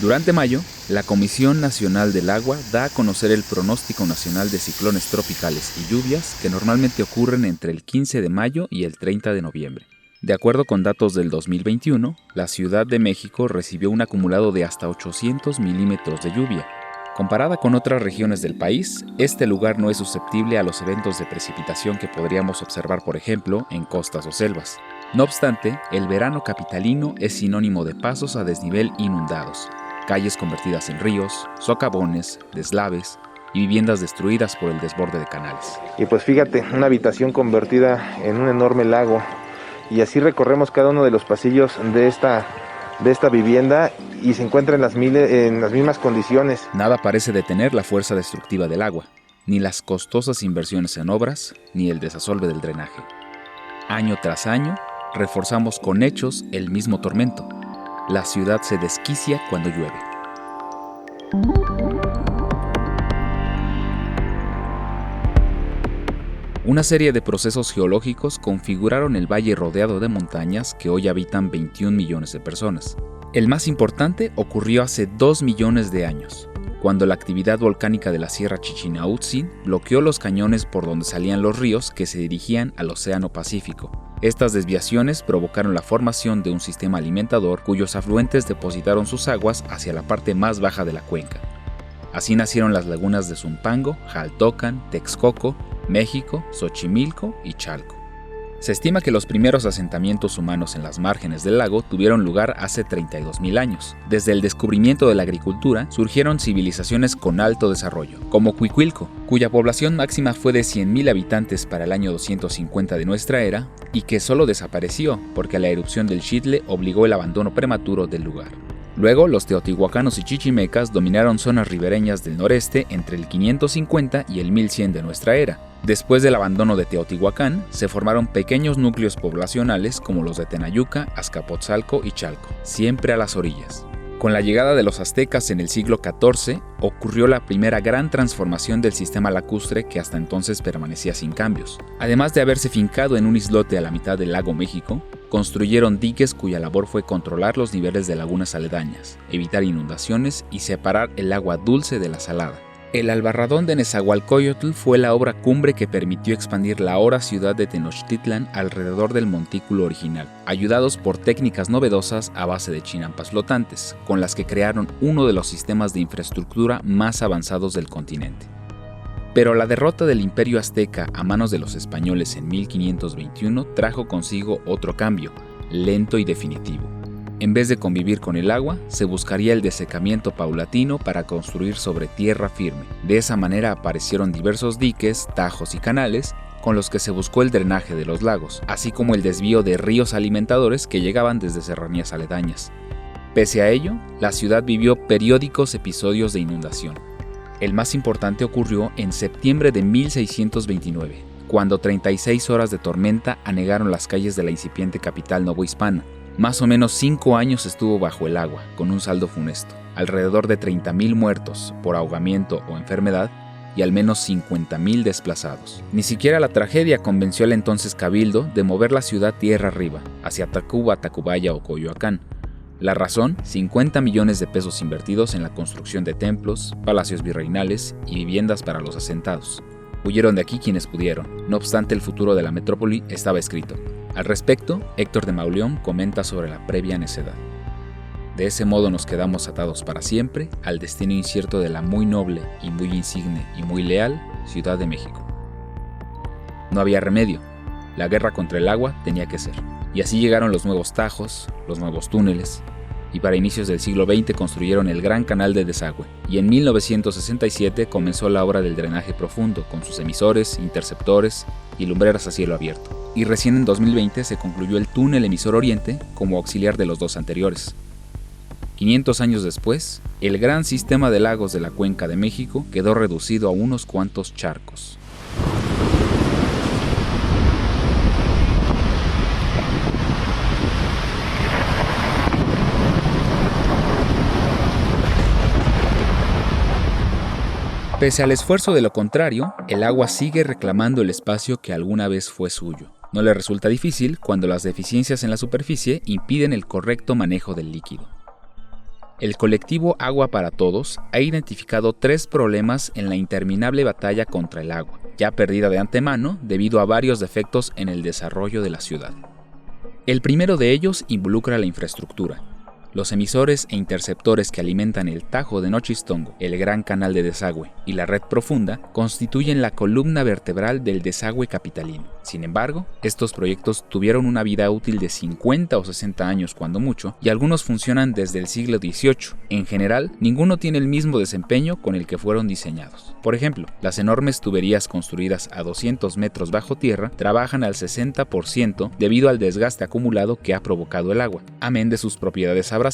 Durante mayo, la Comisión Nacional del Agua da a conocer el pronóstico nacional de ciclones tropicales y lluvias que normalmente ocurren entre el 15 de mayo y el 30 de noviembre. De acuerdo con datos del 2021, la Ciudad de México recibió un acumulado de hasta 800 milímetros de lluvia. Comparada con otras regiones del país, este lugar no es susceptible a los eventos de precipitación que podríamos observar, por ejemplo, en costas o selvas. No obstante, el verano capitalino es sinónimo de pasos a desnivel inundados, calles convertidas en ríos, socavones, deslaves y viviendas destruidas por el desborde de canales. Y pues fíjate, una habitación convertida en un enorme lago. Y así recorremos cada uno de los pasillos de esta vivienda y se encuentra en las mismas condiciones. Nada parece detener la fuerza destructiva del agua, ni las costosas inversiones en obras, ni el desasolve del drenaje. Año tras año, reforzamos con hechos el mismo tormento. La ciudad se desquicia cuando llueve. Una serie de procesos geológicos configuraron el valle rodeado de montañas que hoy habitan 21 millones de personas. El más importante ocurrió hace 2 millones de años, cuando la actividad volcánica de la Sierra Chichinautzin bloqueó los cañones por donde salían los ríos que se dirigían al Océano Pacífico. Estas desviaciones provocaron la formación de un sistema alimentador cuyos afluentes depositaron sus aguas hacia la parte más baja de la cuenca. Así nacieron las lagunas de Zumpango, Jaltocan, Texcoco, México, Xochimilco y Chalco. Se estima que los primeros asentamientos humanos en las márgenes del lago tuvieron lugar hace 32.000 años. Desde el descubrimiento de la agricultura surgieron civilizaciones con alto desarrollo, como Cuicuilco, cuya población máxima fue de 100.000 habitantes para el año 250 de nuestra era y que solo desapareció porque la erupción del Xitle obligó el abandono prematuro del lugar. Luego, los teotihuacanos y chichimecas dominaron zonas ribereñas del noreste entre el 550 y el 1100 de nuestra era. Después del abandono de Teotihuacán, se formaron pequeños núcleos poblacionales como los de Tenayuca, Azcapotzalco y Chalco, siempre a las orillas. Con la llegada de los aztecas en el siglo XIV, ocurrió la primera gran transformación del sistema lacustre que hasta entonces permanecía sin cambios. Además de haberse fincado en un islote a la mitad del lago México, construyeron diques cuya labor fue controlar los niveles de lagunas aledañas, evitar inundaciones y separar el agua dulce de la salada. El Albarradón de Nezahualcóyotl fue la obra cumbre que permitió expandir la ahora ciudad de Tenochtitlan alrededor del montículo original, ayudados por técnicas novedosas a base de chinampas flotantes, con las que crearon uno de los sistemas de infraestructura más avanzados del continente. Pero la derrota del Imperio Azteca a manos de los españoles en 1521 trajo consigo otro cambio, lento y definitivo. En vez de convivir con el agua, se buscaría el desecamiento paulatino para construir sobre tierra firme. De esa manera aparecieron diversos diques, tajos y canales, con los que se buscó el drenaje de los lagos, así como el desvío de ríos alimentadores que llegaban desde serranías aledañas. Pese a ello, la ciudad vivió periódicos episodios de inundación. El más importante ocurrió en septiembre de 1629, cuando 36 horas de tormenta anegaron las calles de la incipiente capital novohispana. Más o menos 5 años estuvo bajo el agua, con un saldo funesto, alrededor de 30.000 muertos por ahogamiento o enfermedad y al menos 50.000 desplazados. Ni siquiera la tragedia convenció al entonces cabildo de mover la ciudad tierra arriba, hacia Tacuba, Tacubaya o Coyoacán. La razón, 50 millones de pesos invertidos en la construcción de templos, palacios virreinales y viviendas para los asentados. Huyeron de aquí quienes pudieron, no obstante el futuro de la metrópoli estaba escrito. Al respecto, Héctor de Mauleón comenta sobre la previa necedad. De ese modo nos quedamos atados para siempre al destino incierto de la muy noble y muy insigne y muy leal Ciudad de México. No había remedio, la guerra contra el agua tenía que ser. Y así llegaron los nuevos tajos, los nuevos túneles, y para inicios del siglo XX construyeron el Gran Canal de Desagüe, y en 1967 comenzó la obra del drenaje profundo, con sus emisores, interceptores y lumbreras a cielo abierto. Y recién en 2020 se concluyó el túnel emisor oriente como auxiliar de los dos anteriores. 500 años después, el gran sistema de lagos de la Cuenca de México quedó reducido a unos cuantos charcos. Pese al esfuerzo de lo contrario, el agua sigue reclamando el espacio que alguna vez fue suyo. No le resulta difícil cuando las deficiencias en la superficie impiden el correcto manejo del líquido. El colectivo Agua para Todos ha identificado 3 problemas en la interminable batalla contra el agua, ya perdida de antemano debido a varios defectos en el desarrollo de la ciudad. El primero de ellos involucra la infraestructura. Los emisores e interceptores que alimentan el Tajo de Nochistongo, el gran canal de desagüe y la red profunda constituyen la columna vertebral del desagüe capitalino. Sin embargo, estos proyectos tuvieron una vida útil de 50 o 60 años cuando mucho, y algunos funcionan desde el siglo XVIII. En general, ninguno tiene el mismo desempeño con el que fueron diseñados. Por ejemplo, las enormes tuberías construidas a 200 metros bajo tierra trabajan al 60% debido al desgaste acumulado que ha provocado el agua, amén de sus propiedades abrasivas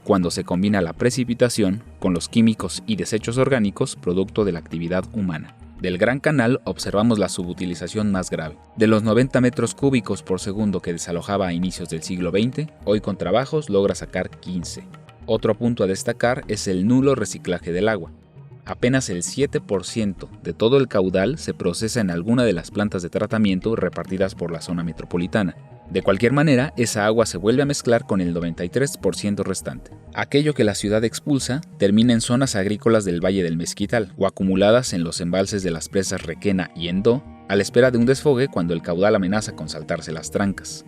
cuando se combina la precipitación con los químicos y desechos orgánicos producto de la actividad humana. Del Gran Canal observamos la subutilización más grave. De los 90 metros cúbicos por segundo que desalojaba a inicios del siglo XX, hoy con trabajos logra sacar 15. Otro punto a destacar es el nulo reciclaje del agua. Apenas el 7% de todo el caudal se procesa en alguna de las plantas de tratamiento repartidas por la zona metropolitana. De cualquier manera, esa agua se vuelve a mezclar con el 93% restante. Aquello que la ciudad expulsa termina en zonas agrícolas del Valle del Mezquital o acumuladas en los embalses de las presas Requena y Endó, a la espera de un desfogue cuando el caudal amenaza con saltarse las trancas.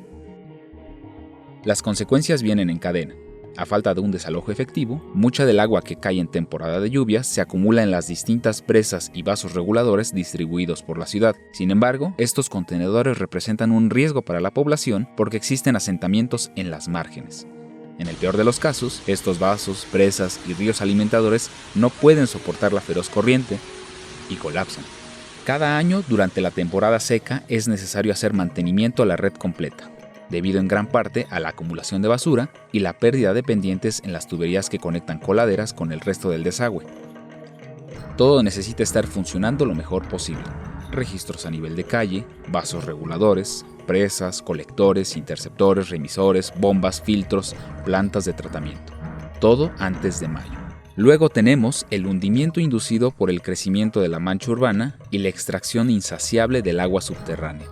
Las consecuencias vienen en cadena. A falta de un desalojo efectivo, mucha del agua que cae en temporada de lluvias se acumula en las distintas presas y vasos reguladores distribuidos por la ciudad. Sin embargo, estos contenedores representan un riesgo para la población porque existen asentamientos en las márgenes. En el peor de los casos, estos vasos, presas y ríos alimentadores no pueden soportar la feroz corriente y colapsan. Cada año, durante la temporada seca, es necesario hacer mantenimiento a la red completa, debido en gran parte a la acumulación de basura y la pérdida de pendientes en las tuberías que conectan coladeras con el resto del desagüe. Todo necesita estar funcionando lo mejor posible. Registros a nivel de calle, vasos reguladores, presas, colectores, interceptores, remisores, bombas, filtros, plantas de tratamiento. Todo antes de mayo. Luego tenemos el hundimiento inducido por el crecimiento de la mancha urbana y la extracción insaciable del agua subterránea.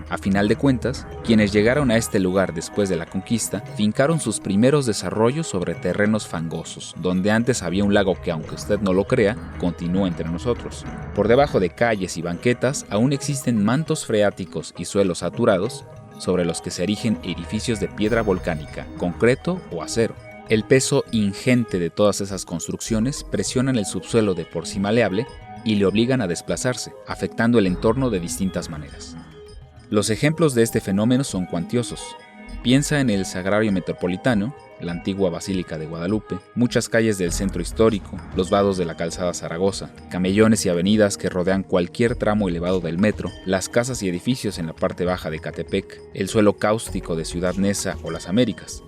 A final de cuentas, quienes llegaron a este lugar después de la conquista fincaron sus primeros desarrollos sobre terrenos fangosos, donde antes había un lago que, aunque usted no lo crea, continúa entre nosotros. Por debajo de calles y banquetas aún existen mantos freáticos y suelos saturados, sobre los que se erigen edificios de piedra volcánica, concreto o acero. El peso ingente de todas esas construcciones presionan el subsuelo de por sí maleable y le obligan a desplazarse, afectando el entorno de distintas maneras. Los ejemplos de este fenómeno son cuantiosos. Piensa en el Sagrario Metropolitano, la antigua Basílica de Guadalupe, muchas calles del centro histórico, los vados de la calzada Zaragoza, camellones y avenidas que rodean cualquier tramo elevado del metro, las casas y edificios en la parte baja de Catepec, el suelo cáustico de Ciudad Neza o las Américas.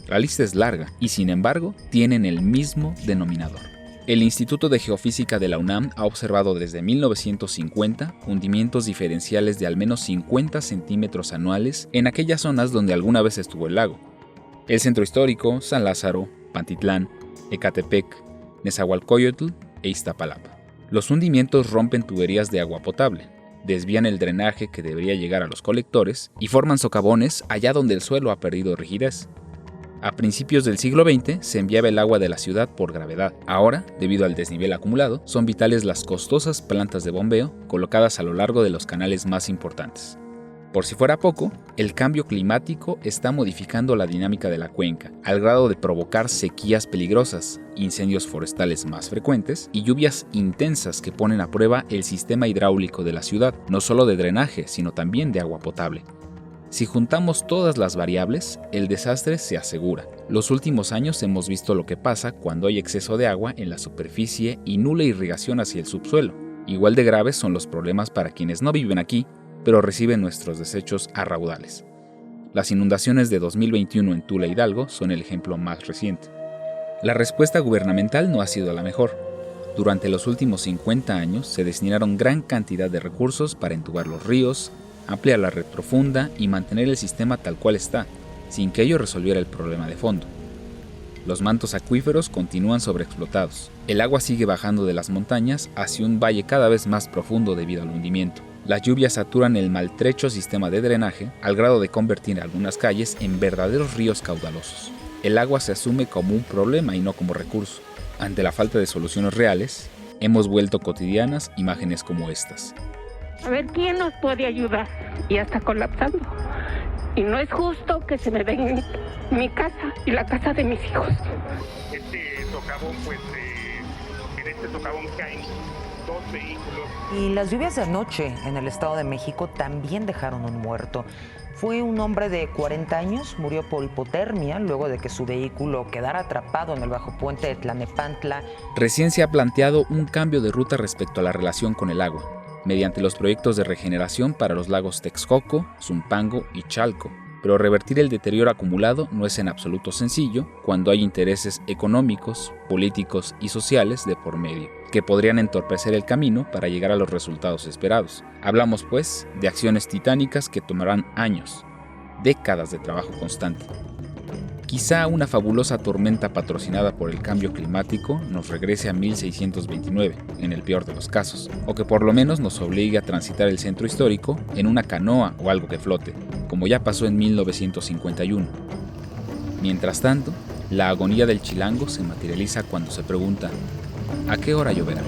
La lista es larga y, sin embargo, tienen el mismo denominador. El Instituto de Geofísica de la UNAM ha observado desde 1950 hundimientos diferenciales de al menos 50 centímetros anuales en aquellas zonas donde alguna vez estuvo el lago. El Centro Histórico, San Lázaro, Pantitlán, Ecatepec, Nezahualcóyotl e Iztapalapa. Los hundimientos rompen tuberías de agua potable, desvían el drenaje que debería llegar a los colectores y forman socavones allá donde el suelo ha perdido rigidez. A principios del siglo XX se enviaba el agua de la ciudad por gravedad. Ahora, debido al desnivel acumulado, son vitales las costosas plantas de bombeo colocadas a lo largo de los canales más importantes. Por si fuera poco, el cambio climático está modificando la dinámica de la cuenca, al grado de provocar sequías peligrosas, incendios forestales más frecuentes y lluvias intensas que ponen a prueba el sistema hidráulico de la ciudad, no solo de drenaje, sino también de agua potable. Si juntamos todas las variables, el desastre se asegura. Los últimos años hemos visto lo que pasa cuando hay exceso de agua en la superficie y nula irrigación hacia el subsuelo. Igual de graves son los problemas para quienes no viven aquí, pero reciben nuestros desechos a raudales. Las inundaciones de 2021 en Tula Hidalgo son el ejemplo más reciente. La respuesta gubernamental no ha sido la mejor. Durante los últimos 50 años se destinaron gran cantidad de recursos para entubar los ríos, ampliar la red profunda y mantener el sistema tal cual está, sin que ello resolviera el problema de fondo. Los mantos acuíferos continúan sobreexplotados. El agua sigue bajando de las montañas hacia un valle cada vez más profundo debido al hundimiento. Las lluvias saturan el maltrecho sistema de drenaje al grado de convertir algunas calles en verdaderos ríos caudalosos. el agua se asume como un problema y no como recurso. Ante la falta de soluciones reales, hemos vuelto cotidianas imágenes como estas. A ver, ¿quién nos puede ayudar? Ya está colapsando. Y no es justo que se me venga mi casa y la casa de mis hijos. Este socavón, en este socavón caen 2 vehículos. Y las lluvias de anoche en el Estado de México también dejaron un muerto. Fue un hombre de 40 años, murió por hipotermia luego de que su vehículo quedara atrapado en el bajo puente de Tlanepantla. Recién se ha planteado un cambio de ruta respecto a la relación con el agua, mediante los proyectos de regeneración para los lagos Texcoco, Zumpango y Chalco. Pero revertir el deterioro acumulado no es en absoluto sencillo cuando hay intereses económicos, políticos y sociales de por medio, que podrían entorpecer el camino para llegar a los resultados esperados. Hablamos, pues, de acciones titánicas que tomarán años, décadas de trabajo constante. Quizá una fabulosa tormenta patrocinada por el cambio climático nos regrese a 1629, en el peor de los casos, o que por lo menos nos obligue a transitar el centro histórico en una canoa o algo que flote, como ya pasó en 1951. Mientras tanto, la agonía del chilango se materializa cuando se pregunta, ¿a qué hora lloverá?